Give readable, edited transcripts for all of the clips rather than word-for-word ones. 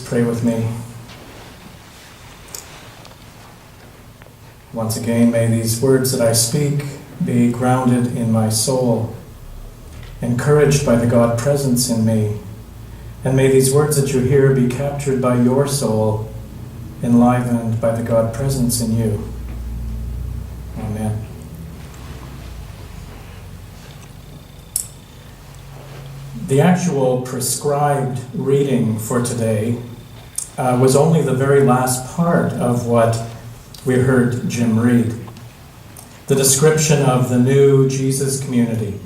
pray with me. Once again, may these words that I speak be grounded in my soul, encouraged by the God presence in me, and may these words that you hear be captured by your soul, enlivened by the God presence in you. Amen. The actual prescribed reading for today was only the very last part of what we heard Jim read. The description of the new Jesus community,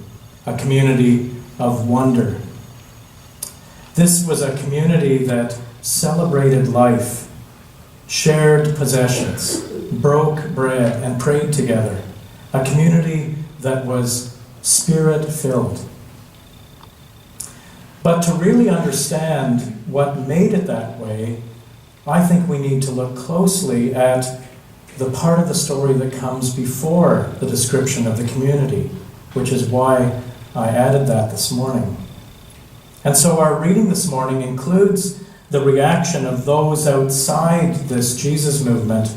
a community of wonder. This was a community that celebrated life, shared possessions, broke bread, and prayed together. A community that was Spirit-filled. But to really understand what made it that way, I think we need to look closely at the part of the story that comes before the description of the community, which is why I added that this morning. And so our reading this morning includes the reaction of those outside this Jesus movement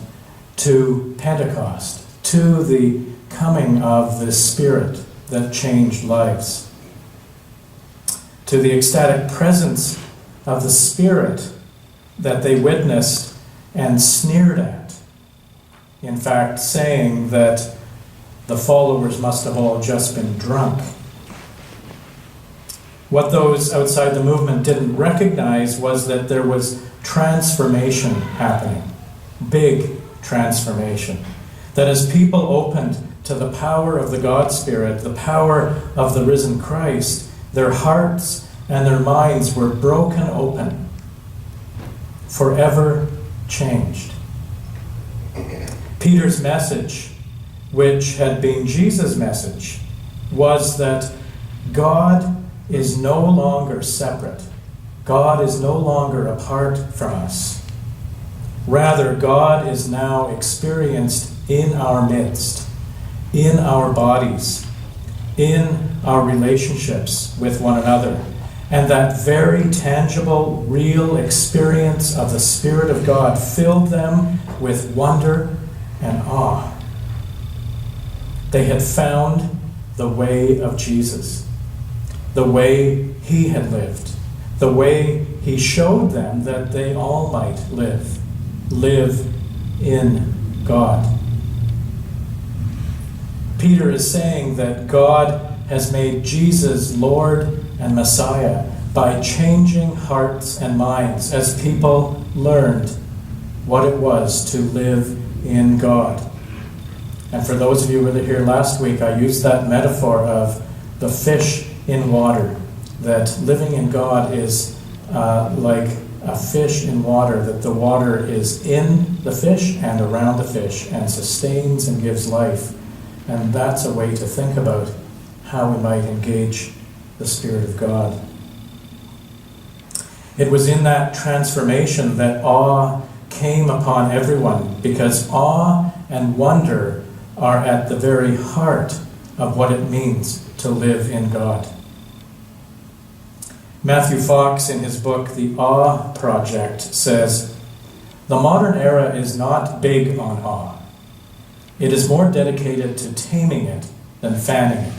to Pentecost, to the coming of this Spirit that changed lives, to the ecstatic presence of the Spirit that they witnessed and sneered at. In fact, saying that the followers must have all just been drunk. What those outside the movement didn't recognize was that there was transformation happening. Big transformation. That as people opened to the power of the God Spirit, the power of the risen Christ, their hearts and their minds were broken open, forever changed. Peter's message, which had been Jesus' message, was that God is no longer separate. God is no longer apart from us. Rather, God is now experienced in our midst, in our bodies, in our relationships with one another. And that very tangible, real experience of the Spirit of God filled them with wonder and awe. They had found the way of Jesus, the way he had lived, the way he showed them that they all might live in God. Peter is saying that God has made Jesus Lord and Messiah by changing hearts and minds as people learned what it was to live in God. And for those of you who were here last week, I used that metaphor of the fish in water, that living in God is like a fish in water, that the water is in the fish and around the fish and sustains and gives life. And that's a way to think about how we might engage the Spirit of God. It was in that transformation that awe came upon everyone, because awe and wonder are at the very heart of what it means to live in God. Matthew Fox, in his book, The Awe Project, says, "The modern era is not big on awe. It is more dedicated to taming it than fanning it,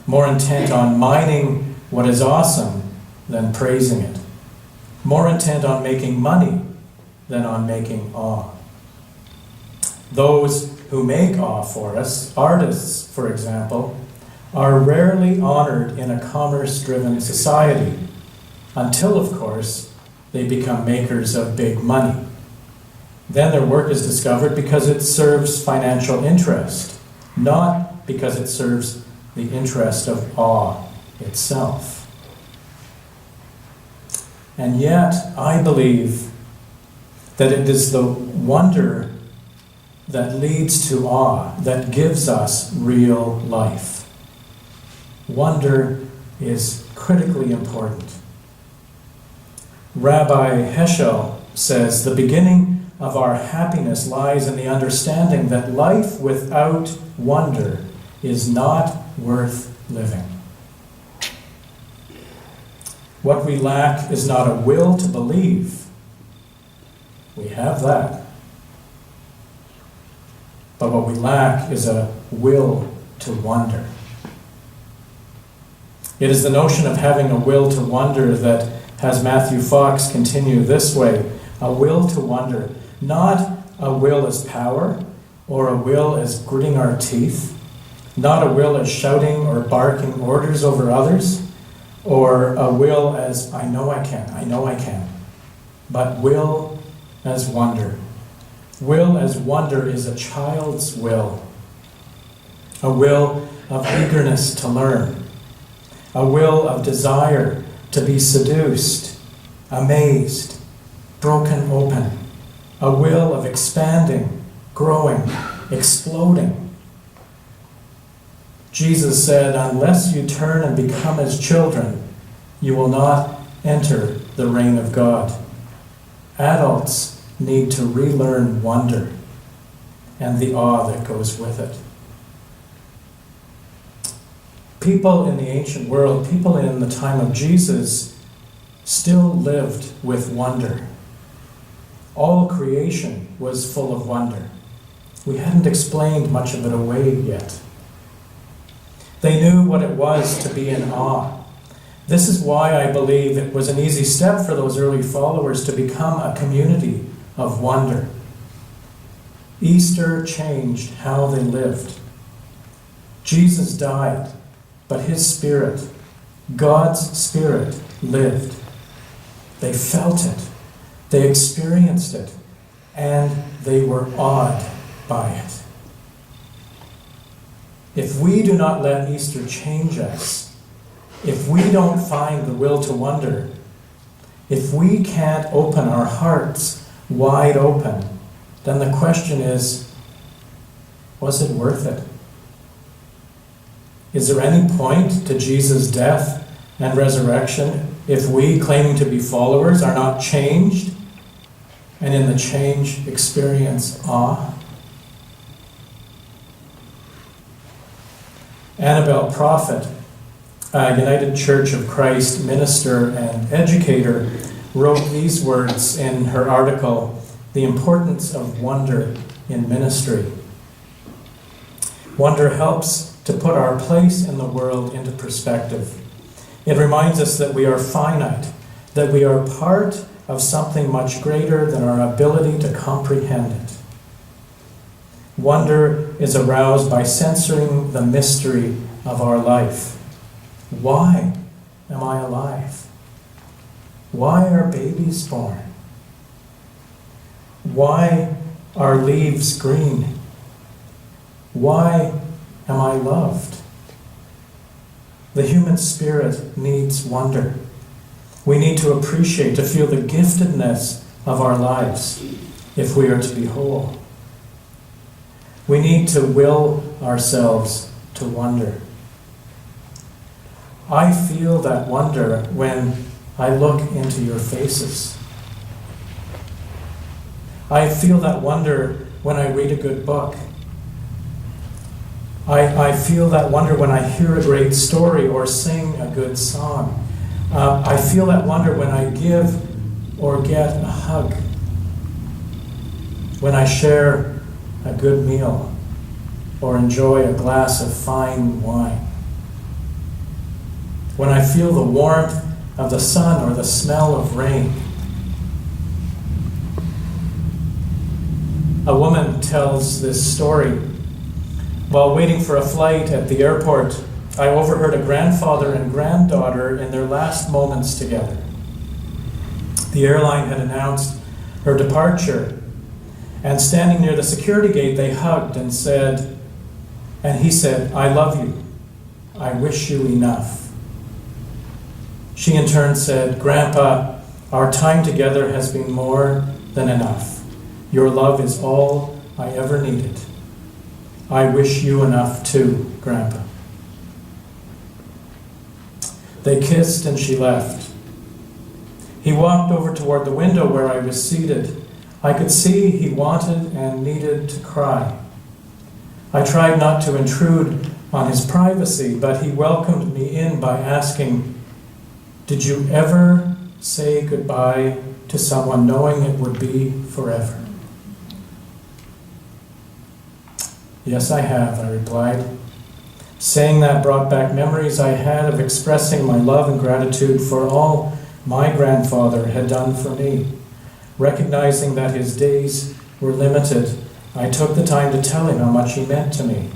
more intent on mining what is awesome than praising it, more intent on making money than on making awe. Those who make awe for us, artists, for example, are rarely honored in a commerce-driven society, until, of course, they become makers of big money. Then their work is discovered because it serves financial interest, not because it serves the interest of awe itself." And yet, I believe that it is the wonder that leads to awe, that gives us real life. Wonder is critically important. Rabbi Heschel says, "The beginning of our happiness lies in the understanding that life without wonder is not worth living. What we lack is not a will to believe, have that. But what we lack is a will to wonder. It is the notion of having a will to wonder that has Matthew Fox continue this way: a will to wonder, not a will as power, or a will as gritting our teeth, not a will as shouting or barking orders over others, or a will as I know I can, but will as wonder. Will as wonder is a child's will, a will of eagerness to learn, a will of desire to be seduced, amazed, broken open, a will of expanding, growing, exploding. Jesus said, unless you turn and become as children, you will not enter the reign of God. Adults need to relearn wonder and the awe that goes with it. People in the ancient world, people in the time of Jesus, still lived with wonder. All creation was full of wonder. We hadn't explained much of it away yet. They knew what it was to be in awe. This is why I believe it was an easy step for those early followers to become a community of wonder. Easter changed how they lived. Jesus died, but his Spirit, God's Spirit, lived. They felt it, they experienced it, and they were awed by it. If we do not let Easter change us, if we don't find the will to wonder, if we can't open our hearts wide open, then the question is, was it worth it? Is there any point to Jesus' death and resurrection if we, claiming to be followers, are not changed and in the change experience awe? Annabelle Prophet, a United Church of Christ minister and educator, wrote these words in her article, The Importance of Wonder in Ministry. Wonder helps to put our place in the world into perspective. It reminds us that we are finite, that we are part of something much greater than our ability to comprehend it. Wonder is aroused by sensing the mystery of our life. Why am I alive? Why are babies born? Why are leaves green? Why am I loved? The human spirit needs wonder. We need to appreciate, to feel the giftedness of our lives if we are to be whole. We need to will ourselves to wonder. I feel that wonder when I look into your faces. I feel that wonder when I read a good book. I feel that wonder when I hear a great story or sing a good song. I feel that wonder when I give or get a hug. When I share a good meal or enjoy a glass of fine wine. When I feel the warmth of the sun or the smell of rain. A woman tells this story. While waiting for a flight at the airport, I overheard a grandfather and granddaughter in their last moments together. The airline had announced her departure, and standing near the security gate, they hugged and he said, I love you. I wish you enough. She in turn said, Grandpa, our time together has been more than enough. Your love is all I ever needed. I wish you enough too, Grandpa. They kissed and she left. He walked over toward the window where I was seated. I could see he wanted and needed to cry. I tried not to intrude on his privacy, but he welcomed me in by asking, Did you ever say goodbye to to someone knowing it would be forever? Yes, I have, I replied. Saying that brought back memories I had of expressing my love and gratitude for all my grandfather had done for me. Recognizing that his days were limited, I took the time to tell him how much he meant to me.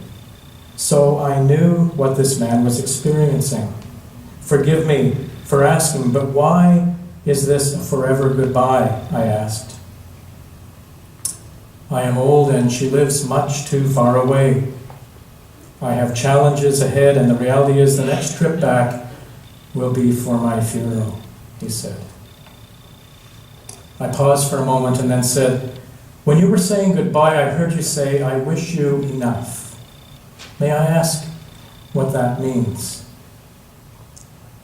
So I knew what this man was experiencing. Forgive me for asking, but why is this a forever goodbye? I asked. I am old and she lives much too far away. I have challenges ahead, and the reality is the next trip back will be for my funeral, he said. I paused for a moment and then said, when you were saying goodbye, I heard you say, I wish you enough. May I ask what that means?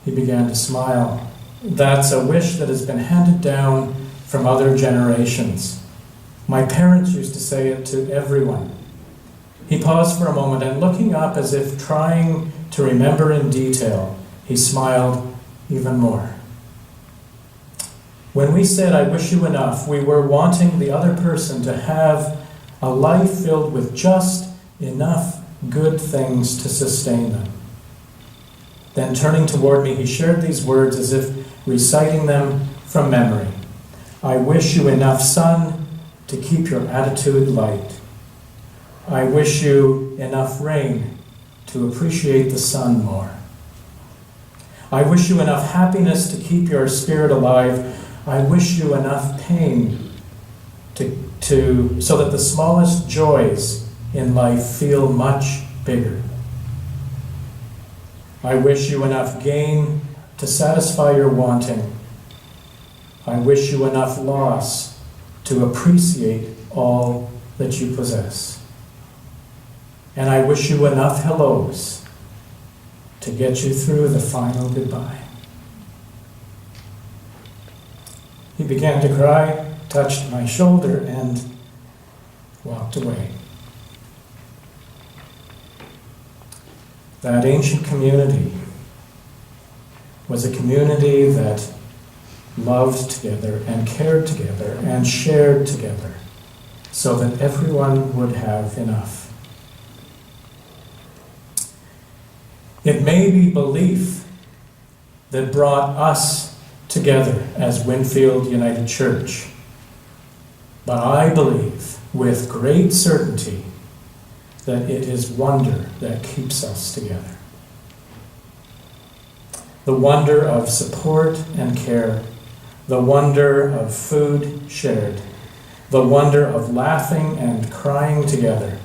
He began to smile. That's a wish that has been handed down from other generations. My parents used to say it to everyone. He paused for a moment, and looking up as if trying to remember in detail, he smiled even more. When we said, I wish you enough, we were wanting the other person to have a life filled with just enough good things to sustain them. Then turning toward me, he shared these words as if reciting them from memory. I wish you enough sun to keep your attitude light. I wish you enough rain to appreciate the sun more. I wish you enough happiness to keep your spirit alive. I wish you enough pain so that the smallest joys in life feel much bigger. I wish you enough gain to satisfy your wanting. I wish you enough loss to appreciate all that you possess. And I wish you enough hellos to get you through the final goodbye. He began to cry, touched my shoulder, and walked away. That ancient community was a community that loved together and cared together and shared together so that everyone would have enough. It may be belief that brought us together as Winfield United Church, but I believe with great certainty that it is wonder that keeps us together. The wonder of support and care, the wonder of food shared, the wonder of laughing and crying together,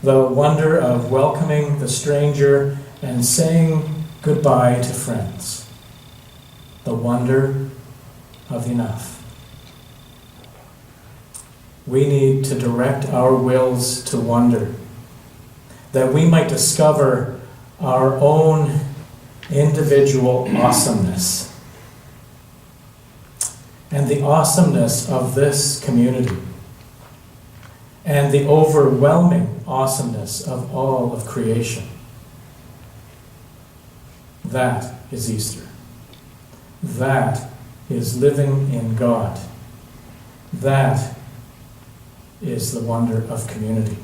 the wonder of welcoming the stranger and saying goodbye to friends, the wonder of enough. We need to direct our wills to wonder, that we might discover our own individual awesomeness and the awesomeness of this community and the overwhelming awesomeness of all of creation. That is Easter. That is living in God. That is the wonder of community.